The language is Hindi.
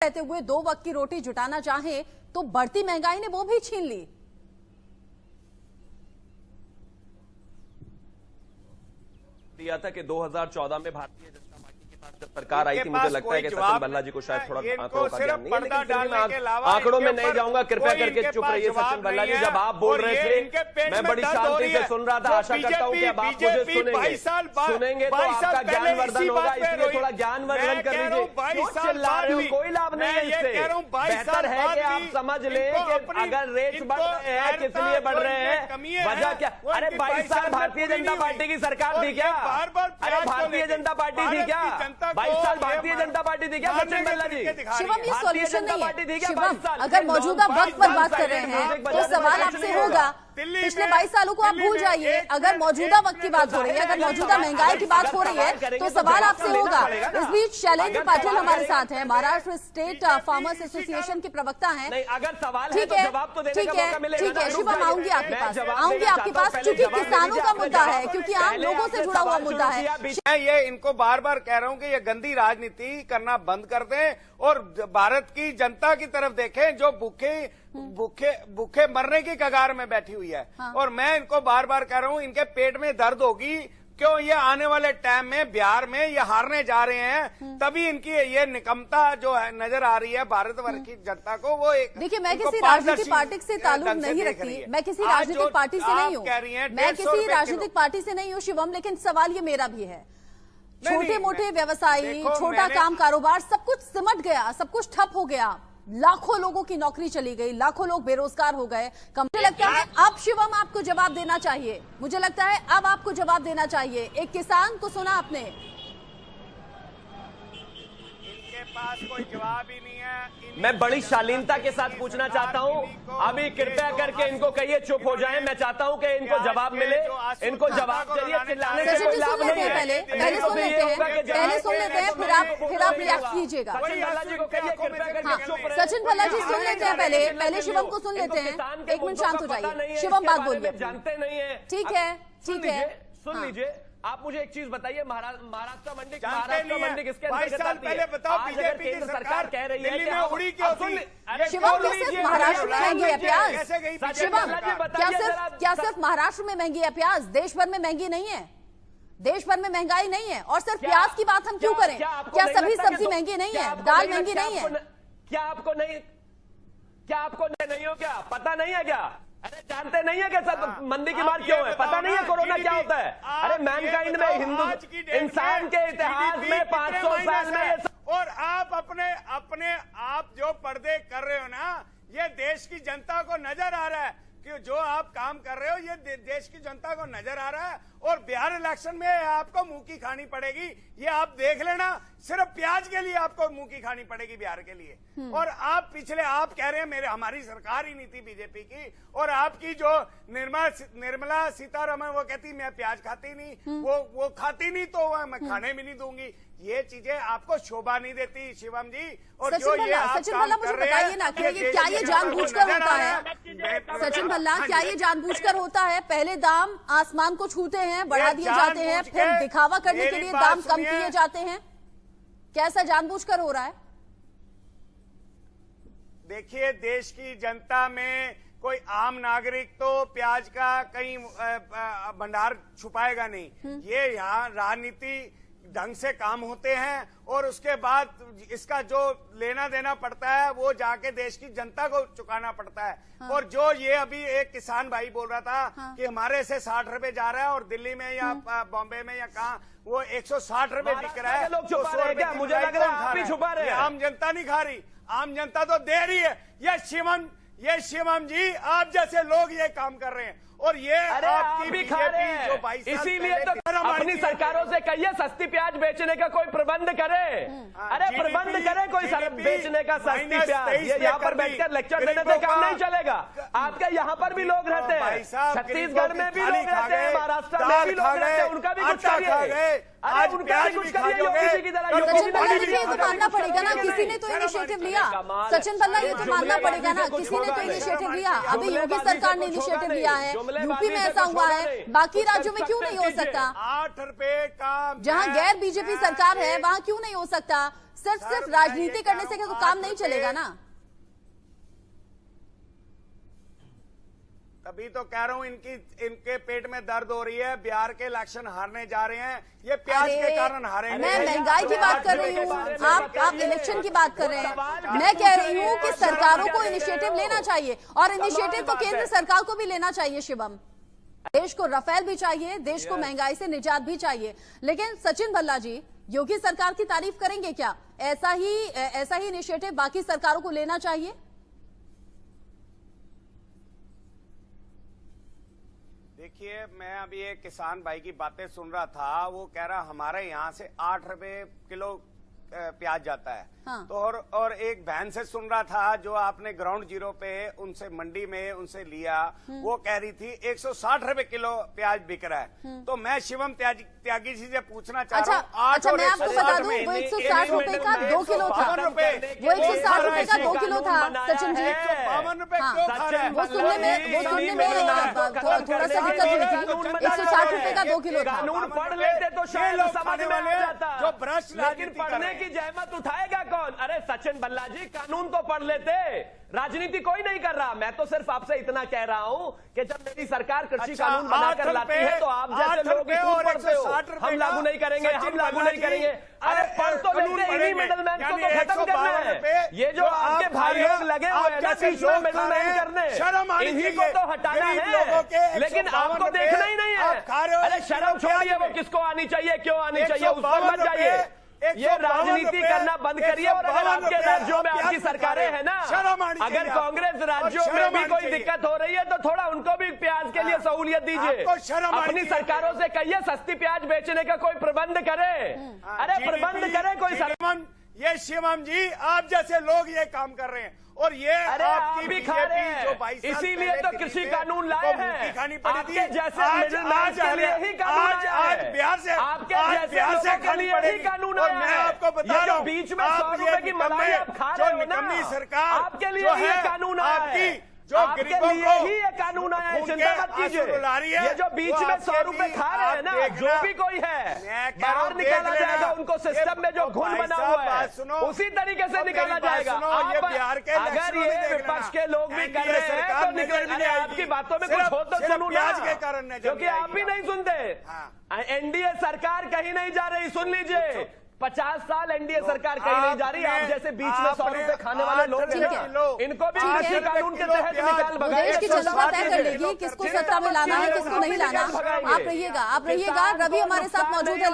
रहते हुए 2 वक्त की रोटी जुटाना चाहे तो बढ़ती महंगाई ने वो भी छीन ली। दिया था कि 2014 में भारतीय जनता पार्टी के पास जब सरकार आई थी, मुझे लगता है कि सचिन भल्ला जी को शायद थोड़ा आंकड़ों का ज्ञान नहीं है, लेकिन आंकड़ों में नहीं जाऊंगा, कृपया करके चुप रहिए सचिन भल्ला जी। जब आप बोल रहे थे मैं बड़ी शांति से सुन रहा था, आशा करता हूं कि अब आप मुझे सुनेंगे तो आपका ज्ञानवर्धन होगा, इसलिए थोड़ा ज्ञानवर्धन कर लीजिए। क्यों चिल्ला रहे हो? कोई लाभ नहीं है इससे। बेहतर है कि आप समझ लें कि अगर रेट बढ़ रहे हैं किस लिए बढ़ रहे हैं, वजह क्या? अरे 22 साल भारतीय जनता पार्टी की सरकार थी क्या? अरे भारतीय जनता पार्टी थी क्या? 22 साल भारतीय जनता पार्टी थी क्या सचिन भल्ला जी? शिवम, ये सॉल्यूशन नहीं है। शिवम, अगर मौजूदा वक्त पर बात कर रहे हैं तो सवाल आपसे होगा, पिछले 22 सालों को आप भूल जाइए। अगर मौजूदा वक्त की बात हो रही है, अगर मौजूदा महंगाई की बात हो रही है तो सवाल आपसे होगा। इस बीच शैलेंद्र पाटिल हमारे साथ हैं, महाराष्ट्र स्टेट फार्मर्स एसोसिएशन के प्रवक्ता हैं। अगर सवाल ठीक है, ठीक है शिवम, आऊंगी आपके पास, चूंकि किसानों का मुद्दा है, क्योंकि आम लोगों से जुड़ा हुआ मुद्दा है। मैं ये इनको बार बार कह रहा हूं कि ये गंदी राजनीति करना बंद कर दें और भारत की जनता की तरफ देखें जो भूखे मरने की कगार में बैठी हुई है। हाँ। और मैं इनको बार बार कह रहा हूं, इनके पेट में दर्द होगी, क्यों ये आने वाले टाइम में बिहार में ये हारने जा रहे हैं, तभी इनकी ये निकम्मता जो है नजर आ रही है भारतवर्ष की जनता को। वो एक देखिए, मैं किसी राजनीतिक पार्टी से ताल्लुक नहीं रखती, मैं किसी राजनीतिक पार्टी से नहीं हूँ, मैं किसी राजनीतिक पार्टी से नहीं हूँ शिवम, लेकिन सवाल ये मेरा भी है। छोटे मोटे व्यवसायी, छोटा काम कारोबार सब कुछ सिमट गया, सब कुछ ठप हो गया, लाखों लोगों की नौकरी चली गई, लाखों लोग बेरोजगार हो गए। मुझे लगता है अब शिवम आपको जवाब देना चाहिए, मुझे लगता है अब आपको जवाब देना चाहिए। एक किसान को सुना आपने, इनके पास कोई जवाब ही नहीं है। मैं बड़ी शालीनता के साथ पूछना चाहता हूं, अभी कृपया करके इनको कहिए चुप हो जाएं। मैं चाहता हूं कि इनको जवाब मिले, इनको जवाब चाहिए, चिल्लाने से कोई लाभ नहीं है। पहले सुन लेते हैं, फिर आप रिएक्ट कीजिएगा। सचिन भल्ला जी को कहिए कृपया करके चुप रहे। सचिन भल्ला जी सुन लेते हैं, पहले शिवम को सुन लेते हैं। 1 मिनट शांत हो जाइए, शिवम बात बोलिए। जानते नहीं है, ठीक है, सुन लीजिए। आप मुझे एक चीज बताइए, महाराष्ट्र मंडी किसके अंतर्गत आती है? आज अगर केंद्र सरकार कह रही है कि शिवम सिर्फ महाराष्ट्र में महंगी है प्याज, शिवम क्या सिर्फ महाराष्ट्र में महंगी है प्याज? देश भर में महंगी नहीं है, देश भर में महंगाई नहीं है। और सिर्फ प्याज की बात हम क्यों करें? क्या सभी सब्जी महंगी नहीं है, दाल महंगी नहीं है? क्या आपको नहीं हो क्या पता नहीं है क्या? अरे जानते नहीं है कि सब मंदी की मार क्यों है? पता नहीं है कोरोना क्या होता है? अरे मैनकाइंड में, हिंदू इंसान के इतिहास में 500 साल में और आप अपने आप जो पर्दे कर रहे हो ना, ये देश की जनता को नजर आ रहा है कि जो आप काम कर रहे हो ये देश की जनता को नजर आ रहा है। और बिहार इलेक्शन में आपको मुंह की खानी पड़ेगी, ये आप देख लेना। सिर्फ प्याज के लिए आपको मुंह की खानी पड़ेगी बिहार के लिए। और आप कह रहे हैं हमारी सरकार ही नहीं थी बीजेपी की, और आपकी जो निर्मला सीतारमण वो कहती मैं प्याज खाती नहीं, वो खाती नहीं तो मैं खाने भी नहीं दूंगी। ये चीजें आपको शोभा नहीं देती शिवम जी। और जो ये आप काम कर रहे हैं, ना क्या ये जानबूझकर होता है? सचिन भल्ला, क्या ये जानबूझकर होता है? पहले दाम आसमान को छूते हैं, बढ़ा दिए जाते हैं, फिर दिखावा करने के लिए दाम कम किए जाते हैं। कैसा जानबूझकर हो रहा है? देखिए, देश की जनता में कोई आम नागरिक तो प्याज का कहीं भंडार छुपाएगा नहीं। ये यहाँ राजनीति ढंग से काम होते हैं और उसके बाद इसका जो लेना देना पड़ता है वो जाके देश की जनता को चुकाना पड़ता है। हाँ। और जो ये अभी एक किसान भाई बोल रहा था हाँ। कि हमारे से 60 रुपए जा रहा है और दिल्ली में या बॉम्बे में या कहाँ वो 160 रुपए बिक रहा है। लोग छुपा रहे हैं क्या? मुझे लग रहा है आप ही छुपा रहे हैं। आम जनता नहीं खा रही, आम जनता तो दे रही है। ये शिवम जी, आप जैसे लोग ये काम कर रहे हैं और ये आपकी भी खा रहे हैं। इसीलिए तो अपनी सरकारों से कहिए सस्ती प्याज बेचने का कोई प्रबंध करे। अरे प्रबंध करे कोई बेचने का सस्ती प्याज। ये यहाँ पर बैठकर लेक्चर देने से काम नहीं चलेगा। आपके यहाँ पर भी लोग रहते हैं, छत्तीसगढ़ में भी लोग रहते हैं, महाराष्ट्र में भी लोग रहते हैं, उनका भी कुछ करिए। आज प्याज भी सचिन भल्ला ये तो मानना पड़ेगा ना, किसी ने तो इनिशिएटिव लिया। सचिन भल्ला ये तो मानना पड़ेगा ना, किसी ने तो इनिशिएटिव लिया। अभी योगी सरकार ने इनिशिएटिव लिया है, यूपी में ऐसा हुआ है, बाकी राज्यों में क्यों नहीं हो सकता? 8 रुपए का जहां गैर बीजेपी सरकार है वहां क्यों नहीं हो सकता? सिर्फ राजनीति करने से तो काम नहीं चलेगा ना। तभी तो कह रहा हूं इनके पेट में दर्द हो रही है। बिहार के इलेक्शन हारने जा रहे हैं, ये प्याज के कारण हारेंगे। मैं महंगाई की बात कर रही हूँ, आप इलेक्शन की बात कर रहे हैं। मैं कह रही हूँ कि सरकारों को इनिशिएटिव लेना चाहिए, और इनिशिएटिव तो केंद्र सरकार को भी लेना चाहिए। शिवम, देश को राफेल भी चाहिए, देश को महंगाई से निजात भी चाहिए। लेकिन सचिन भल्ला जी, योगी सरकार की तारीफ करेंगे क्या? ऐसा ही इनिशिएटिव बाकी सरकारों को लेना चाहिए? देखिए, मैं अभी एक किसान भाई की बातें सुन रहा था। वो कह रहा हमारे यहाँ से 8 रुपए किलो प्याज जाता है। हाँ। तो और एक बहन से सुन रहा था जो आपने ग्राउंड जीरो पे उनसे मंडी में उनसे लिया, वो कह रही थी 160 रुपए किलो प्याज बिक रहा है। तो मैं शिवम त्यागी जी से पूछना चाह रहा हूँ। अच्छा, मैं आपको बता दूं, वो 160 रुपए का 2 किलो था। वो 160 रुपए का 2 किलो था सचिन जी। 152 रुपए क्यों खा रहे हैं? वो सुनने में थोड़ा सा दिक्कत हुई थी। 160 रुपए का 2 किलो था। कानून पढ़ लेते तो शायद समझ में आ जाता, जो भ्रष्ट लेकिन पढ़ने की जहमत उठाएगा कौन? अरे सचिन भल्ला जी, कानून तो पढ़ लेते, राजनीति कोई नहीं कर रहा। मैं तो सिर्फ आपसे इतना कह रहा हूं कि जब मेरी सरकार कृषि कानून बनाकर लाती है तो आप जैसे लोग भी खूब पढ़ते हो, हम लागू नहीं करेंगे, हम लागू नहीं करेंगे। अरे पढ़ तो लेते, इन्हीं मिडलमैन को तो खत्म करना है। ये जो आपके भाई लोग लगे हुए हैं ना बीच में मिडलमैन करने, इन्हीं को तो हटाना है। लेकिन आपको देखना ही नहीं है। अरे शर्म छोड़िए, वो किसको आनी चाहिए, क्यों आनी चाहिए, उस पर मत जाइए। ये राजनीति करना बंद करिए। और अगर आपके राज्यों में आपकी सरकारें हैं ना, अगर कांग्रेस राज्यों में भी कोई दिक्कत हो रही है तो थोड़ा उनको भी प्याज के लिए सहूलियत दीजिए। अपनी सरकारों से कहिए सस्ती प्याज बेचने का कोई प्रबंध करे। अरे प्रबंध करे कोई। ये शिवम जी, आप जैसे लोग ये काम कर रहे हैं, और ये आपकी भी खा रहे हैं। इसीलिए तो कृषि कानून लाए हैं। आपके जैसे मिडलमैन के लिए ही कानून आज बिहार से, आपके जैसे लोगों के लिए ही कानून आया है। मैं आपको बता रहा हूं, बीच में 100 रुपए की मलाई आप खा रहे हो ना, सरकार आपके लिए ही कानून आया है। जो आपके लिए ही ये कानून आया है, चिंता मत कीजिए। ये जो बीच में 100 रुपए खा रहे हैं ना, जो भी कोई है, बाहर निकाला जाएगा। उनको सिस्टम में जो घुन बना हुआ है उसी तरीके से निकाला जाएगा। अगर ये विपक्ष के लोग भी कर रहे हैं तो निकल, आपकी बातों में कुछ हो तो सुनू ना, क्योंकि आप भी नहीं सुनते। एनडीए सरकार कहीं नहीं जा रही, सुन लीजिए। 50 साल एनडीए सरकार कहीं नहीं जा रही। आप जैसे बीच में 100 रुपए खाने वाले लोग हैं, इनको भी कृषि कानून के तहत निकाल भगाइए। देश की जनता तय कर लेगी किसको सत्ता में लाना है, किसको नहीं लाना। आप रहिएगा। रवि हमारे साथ मौजूद है।